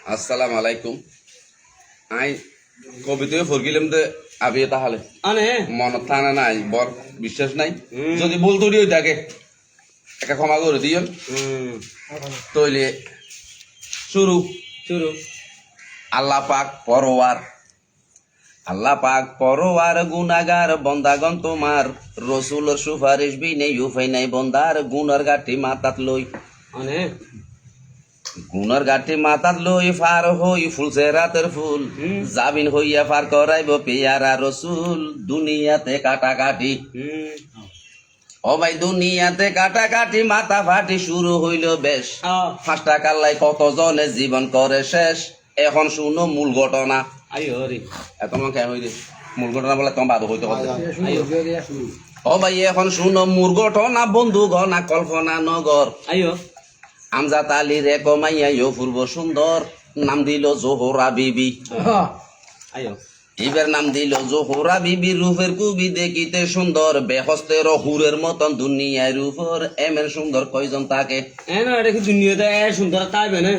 আসসালামু আলাইকুম। আই কবিতায় ফরগিলাম দে আবি তাহলে আনে মনত থানা নাই বর বিশ্বাস নাই যদি বলতো ওই থাকে একটা ক্ষমা করে দিও তইলে শুরু শুরু আল্লাহ পাক পরোয়ার আল্লাহ পাক পরোয়ার গুনাগার বন্দাগণ তোমার রসুলের সুপারিশ বি নেই উফাই নাই বন্দার গুনার গাঠি মাতাত লই আনে গুনার গাঠি মাতাত লই ফার হই ফুলছে রাতের ফুল জামিন হইয়া ফার করাইব পেয়ারা রসুল দুনিয়াতে কাটাকাটি ও ভাই দুনিয়াতে কাটাকাটি মাথা ফাটি শুরু হইল বেশ ফাঁসটা কাল্লাই কত জনে জীবন করে শেষ এখন শুনো মূল ঘটনা আইও রে এখন খেয়ে হইলে মূল ঘটনা বলে তোমার বাদ হইতে হবে আইও ও ভাই এখন শুনো মূল ঘটনা বন্ধু গনা কল্পনা নগর আইও আমজাদ আলী রে কমাইয়া ইয় পূর্ব সুন্দর নাম দিল জোহরা বিবি আইও এবার নাম দিল জোহরা বিবি রূপের কুবি দেখিতে সুন্দর বেহস্তের হুরের মতন দুনিয়ার উপর এমন সুন্দর কয়জন তাকে এনা এটা কি দুনিয়াতে সুন্দর তাইবে না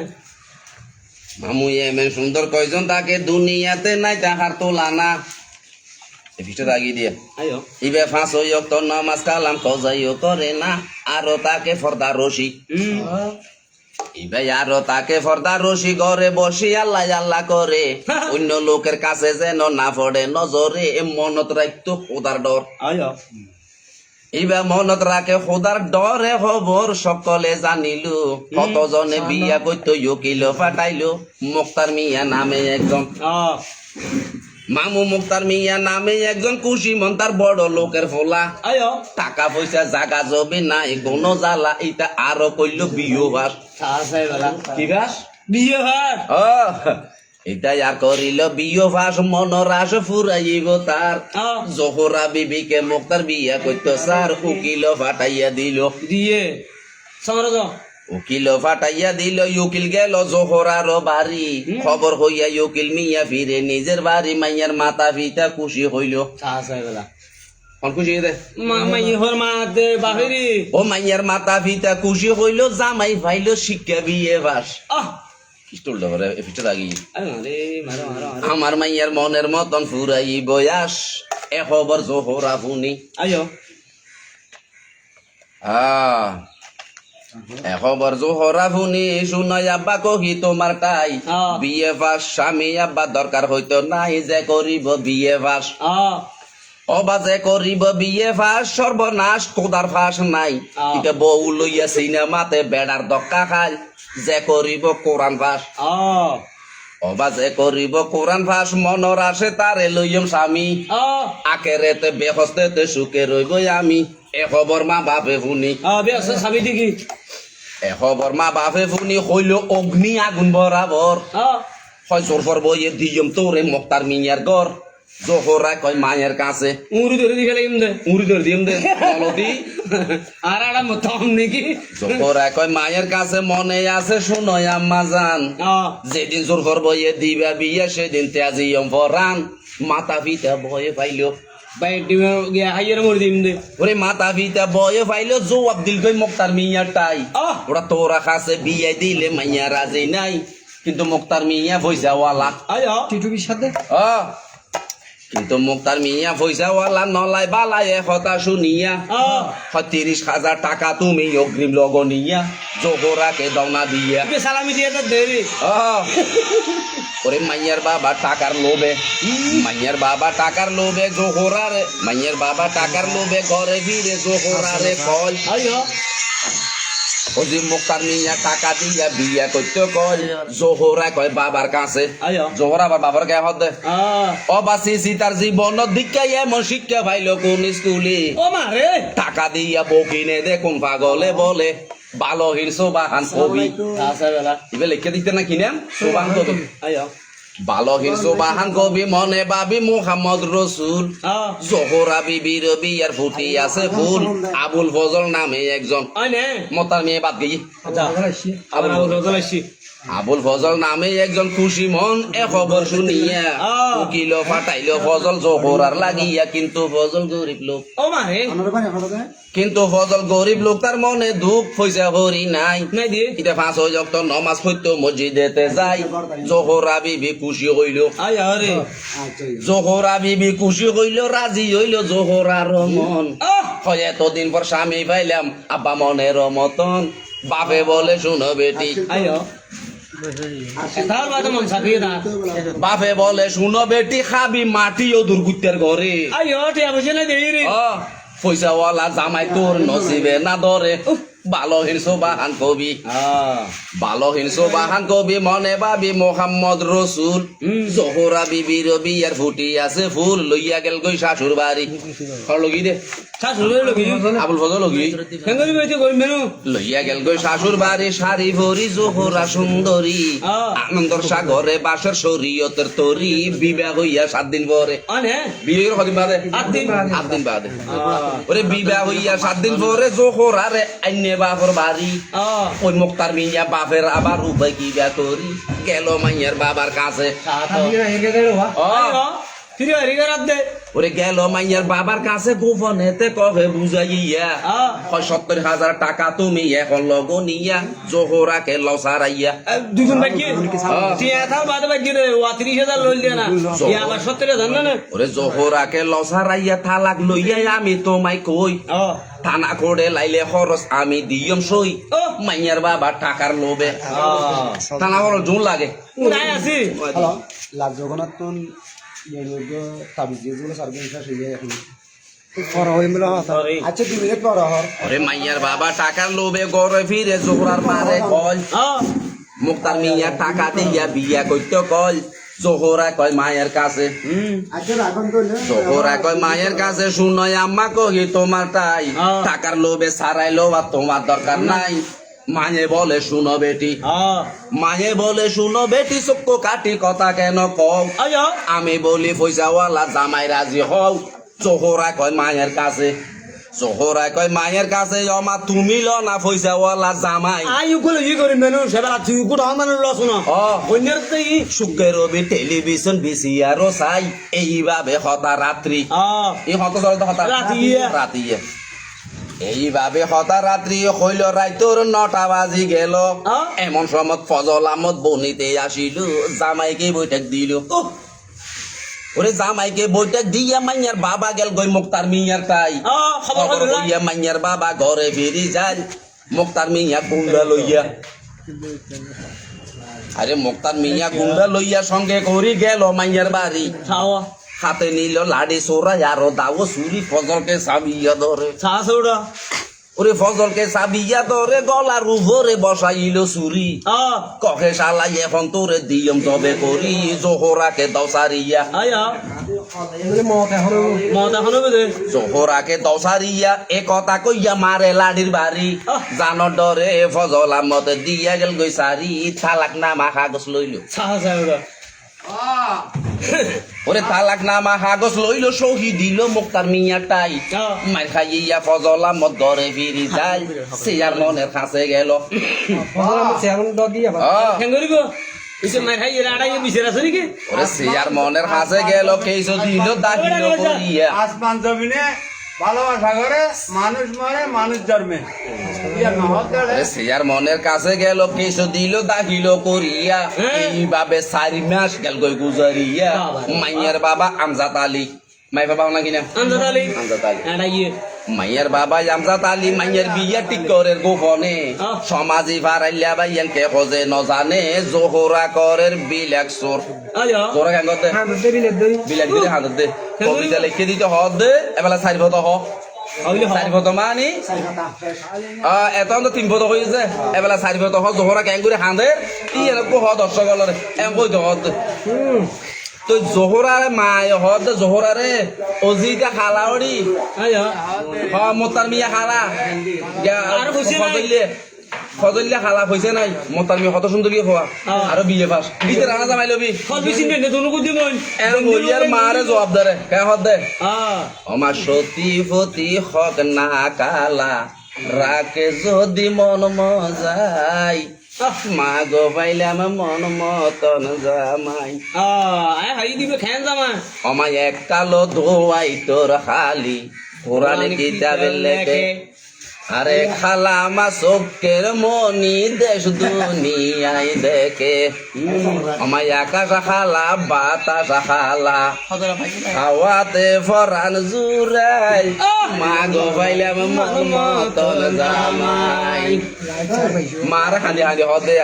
মামু এমন সুন্দর কয়জন তাকে দুনিয়াতে নাই তাহার তোলানা এই ভিতরে আগিয়ে দিয়ে আইও ইবে ফাঁস হইয়ক তোর নামাজ কালাম কজাইও করে না আরো তাকে ফর্দা রশি ইবে আরো তাকে ফর্দা রশি ঘরে বসি আল্লাহ আল্লাহ করে অন্য লোকের কাছে যেন না পড়ে নজরে মনত রাখতো খোদার ডর আইও ইবে মনত রাখে খোদার ডরে খবর সকলে জানিলু কতজনে বিয়া করতো উকিল ফাটাইলো মুক্তার মিয়া নামে একজন মামু মুক্তার মিয়া নামে একজন খুশি মন তার বড় লোকের ফোলা আইও টাকা পয়সা জাগা জমি নাই কোনো জ্বালা এটা আরো কইল বিয়ে ভাস সাসাই বালা কি ভাস বিয়ে ভাত ও এটা আর করিল বিয়ে ভাস মনরাস ফুরাইব তার জোহরা বিবিকে মুক্তার বিয়া করতো স্যার উকিল ফাটাইয়া দিল দিয়ে সমরজ উকিল ফাটাইয়া দিল উকিল গেল জোহরার বাড়ি খবর হইয়া উকিল মিয়া ফিরে নিজের বাড়ি মাইয়ার মাতা পিতা খুশি হইল সাসাই বালা কোন খুশি দে মামা ইহর মা দে বাহিরি ও মাইয়ার মাতা পিতা খুশি হইল জামাই ভাইল শিক্ষা বিয়ে বাস পিস্তল ধরে পিছু লাগি আরে মারো মারো আমার মাইয়ার মনের মতন ফুরাই বয়াস এ খবর জোহরা ফুনি আইও এ খবর জোহরা ফুনি শুনাই আব্বা কহি তোমার তাই বিয়ে বাস স্বামী আব্বা দরকার হইতো নাই যে করিব বিয়ে বাস অবাজে করিব বিয়ে ফাঁস সর্বনাশ কোদার ফাঁস নাই এটা বউ লইয়া সিনেমাতে বেড়ার দক্কা খাই যে করিব কোরআন ফাঁস অবাজে করিব কোরআন ফাঁস মনর আসে তারে লইম স্বামী আকেরেতে বেহস্তেতে সুখে রইব আমি এ খবর মা বাপে শুনি স্বামী দিকে এ খবর মা বাপে শুনি হইল অগ্নি আগুন বরাবর হয় জোর পর বইয়ে দিয়ম তোরে মুক্তার মিয়ার গড় জোহরা কয় মায়ের কাছে উড়ি ধরে দিকে লাগিম দে উড়ি ধরে দিম দে নলদি আর আড়া মতাম নাকি জোহরা কয় মায়ের কাছে মনে আছে শুনয় আম্মা জান যেদিন জোর কর বইয়ে দিবা বিয়ে সেদিন তেজিয়ম পরান মাতা পিতা ভয়ে পাইল ভাই ডিমে গিয়া হাইয়ের মর দিম দে ওরে মাতা পিতা ভয়ে পাইল জবাব দিল কই মুক্তার মিয়ার টাই ওরা তোরা কাছে বিয়ে দিলে মাইয়া রাজি নাই কিন্তু মুক্তার মিয়া পয়সাওয়ালা আয়ো টিটুবির সাথে কিন্তু মুক্তার মিয়া পয়সাওয়ালা নলাই বালাই কথা শুনিয়া ৩০,০০০ টাকা তুমি অগ্রিম লগনিয়া জোহরাকে দৌনা দিয়া সালামি দিয়ে তো দেরি ওরে মাইয়ার বাবা টাকার লোভে মাইয়ার বাবা টাকার লোভে জোহরারে মাইয়ার বাবা টাকার লোভে ঘরে ফিরে জোহরারে কল ও যে মুক্তার মিয়া টাকা দিয়া বিয়া করতে কয় জোহরা কয় বাবার কাছে জোহরা আবার বাবার গায়ে হাত দেয় অবাসি সীতার জীবন দীক্ষায় এমন শিক্ষা পাইল কোন স্কুলে টাকা দিয়া বকিনে দেখুন পাগলে বলে বালহীন সোবাহান কবি এবার লিখে দিতে না কিনেন সোবাহান কবি বালহীন সোবাহান কবি মনে ভাবি মুহাম্মদ রসুল জোহরা বিবির বিয়ার ফুটি আছে ফুল আবুল ফজল নামে একজন মতার মেয়ে বাদ গিয়ে আবুল ফজল নামে একজন খুশি মন এ খবর শুনিয়া উকিল ফাটাইল ফজল জোহরার লাগিয়া, কিন্তু ফজল গরিব লোক, ও মারে কিন্তু ফজল গরিব লোক, তার মনে দুঃখ পয়সা হরি নাই। নাই দিয়ে এটা 5 ওয়াক্ত নমাজ পড়তো মসজিদেতে যাই, জোহরা বিবি খুশি হইল, আয় আরে জোহরা বিবি খুশি হইল, রাজি হইল জোহরার মন। হয় এতদিন পর স্বামী পাইলাম আব্বা মনের মতন, বাপে বলে শুনো বেটি, আয় তার বাদে মন সাকিয়ে না বাপে বলে শুনো বেটি, খাবি মাটি ও দুর্গুত্তের ঘরে। আয় টিয়া বসে না দেই রে পয়সাওয়ালা জামাই তোর নসিবে না ধরে, ভালো হিংসো বাহান কবি, ভালো হিংসো বাহান কবি, মনে ভাবি মোহাম্মদ রসুল। জোহরা বিবির বিয়ার ফুটি আছে ফুল, লইয়া গেল গই শাশুর বাড়ি, লগি দে শাশুড়ি লগি আবুল ফজল লগি, কেঙ্গরি বইতে কই মেনু লইয়া গেল গই শাশুর বাড়ি, শাড়ি ভরি জোহরা সুন্দরী, আনন্দর সাগরে বাসর শরীয়তের তরি, বিবাহ হইয়া 7 দিন পরে, আনে বিয়ের কদিন বাদে, 8 দিন বাদে, ওরে বিবাহ হইয়া 7 দিন পরে জোহরারে আইনে বাপর বাড়ি, ওই মুক্তার মিয়া বাপের আবার উপায় কি বা করি, গেল মাইয়ার বাবার কাছে, ফিরে আরি রাত দে ওরে গেল মাইয়ার বাবার কাছে, গোপনেতে কহে বুঝাইয়া, 70,000 টাকা তুমি এখন লগো নিয়া, জোহরাকে লসারাইয়া, দুগুণ বাকি টিয়া তার বাদে বাকি রে 30,000 লইল দিয়া না ইয়া আবার 70,000 না ওরে জোহরাকে লসারাইয়া, থালাক লইয়া আমি তোমায় কই, থানা করে লাইলে খরচ আমি দিয়ম সই, মাইয়ার বাবা টাকার লোভে, থানা খরচ জুন লাগে নাই আছি হ্যালো লাভ জগন্নাথ তুন তাবিজ যেগুলো সার্ভিস হয়ে এখন পর হই মিলা আচ্ছা 2 মিনিট পর হর ওরে মাইয়ার বাবা টাকার লোভে গড়ে ফিরে জোহরার মারে কল, মুক্তার মিয়া টাকা দিয়া বিয়া করতে কল, জোহরা কয় মায়ের কাছে, আচ্ছা রাখন কইলে জোহরা কয় মায়ের কাছে, শুনয় আম্মা কহি তোমার তাই, টাকার লোভে সারাইলো আর তোমার দরকার নাই, মায়ে বলে শুনো বেটি, মায়ে বলে শুনো বেটি, চক্কু কাটি কথা কেন কও, আমি বলি পয়সাওয়ালা জামাই রাজি হও, জোহরা কয় মায়ের কাছে, জোহরা কয় মায়ের কাছে, অমা তুমি ল না পয়সাওয়ালা জামাই, আই উকলে ই করি মেনু সেবা তুই কুট আমার লস না অন্যের তো ই সুখের রবি টেলিভিশন বিসিআরও চাই, এইভাবে হতা রাত্রি, এই হত চলতে হতা রাতি, এইভাবে হতা রাত্রি হইল, রাইতর 9টা বাজি গেল, এমন সময় ফজল আহমদ বনিতে আসিল, জামাইকে বৈঠক দিল, ওরে জামাইকে বৈঠক দিয়া মাইয়ার বাবা গেল গই মুক্তার মিয়ার তাই, খবর লইয়া মাইয়ার বাবা ঘরে ফিরি যায়, মুক্তার মিয়া গুন্ডা লইয়া, আরে মুক্তার মিয়া গুন্ডা লইয়া সঙ্গে করি গেল মাইয়ার বাড়ি, খাওয়া হাতে নিল লাড়ি সোরা আরো দাও সুরি, ফজলকে সাবিয়া ধরে, ছাড়া ওরে ফজলকে সাবিয়া ধরে গলার উপরে বসাইল সুরি, কখে শালাই এখন তোরে দিয়ম তবে করি, জোহরাকে দসারিয়া, মত এখন জোহরাকে দসারিয়া, এ কথা কইয়া মারে লাডির বাড়ি, জানো ডরে ফজল আহমদ দিয়া গেল গই সারি, তালাক নামা কাগজ লইল, ওরে তালাক নামা কাগজ লইল, সহি দিল মুক্তার মিয়া টাই, মার খাইয়া ফজল আহমদ ঘরে ফিরি যায়, সিয়ার মনের কাছে গেল, ওরে সিয়ার মনের কাছে গেল, কেইছো দিল দাখিল করিয়া, আসমান জমিনে ভালোবাসা করে মানুষ মরে মানুষ জন্মে ওরে সিয়ার মনের কাছে গেল, কেইছো দিল দাখিল করিয়া, এইভাবে 4 মাস গেল গই গুজারিয়া, মাইয়ার বাবা আমজাদ আলী, মাই বাবা না কিনা আমজাদ আলী, মাইয়ার বাবা আমজাদ আলী, মাইয়ার বিয়া ঠিক করে গোপনে, সমাজি ফারাইলা বাইয়ানকে খোঁজে ন জানে, জোহরা করের বিলাক সোর, জোহরা কেন করতে বিলাক দিলে হাত দে, কবিতা লিখে দিতে হদ দে, এবেলা 4 ফটো হ 4 ফটো মানি, এখন তো 3 ফটো হয়েছে, এবেলা 4 ফটো হ, জোহরা কেন করে হাঁদে, ই এরকম হ দর্শক এম কই তো হদ তো জোহরারে মায় হদ, জোহরারে অজিটা খালাওড়ি, মোতার মিয়া খালা ফজলিয়া খালা হয়েছে নাই, মোতার মিয়া কত সুন্দর হওয়া, আরো বিয়ে পাস বিতে রানা জামাই লবি, মারে জবাব দে কে হদ দে, আমার সতী ফতি হক না কালা, রাকে যদি মন মজাই, মা গো পাইলাম মন মতন জামাই আয় হাই দিবে খেন জামা আমায় এক কালো ধোয়াই তোর খালি কোরআন কিতাবের লেখে আরে খালা আমার চোখের মনি দেশ দুনিয়ায় দেখে আমায় আকাশ খালা বাতাস খালা হাওয়াতে ফরান জুড়াই মা গো পাইলাম মন মতন জামাই মার খালি খালি হদে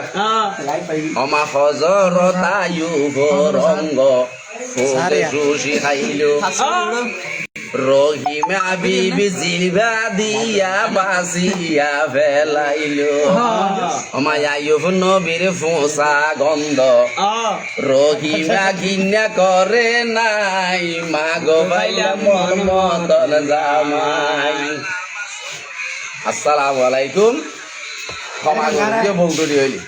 অমা হজরত আয়ুব রঙ্গ ফুলে সুশি খাইলো রহিমা বিবি জিলবা দিয়া বাসিয়া ফেলাইলো অমায় আয়ুব নবীর ফোঁসা গন্ধ রহিমা ঘিন্না করে নাই মা গো পাইলাম মন মতন জামাই আসসালামু আলাইকুম ক্ষমা করে বলতে হইলি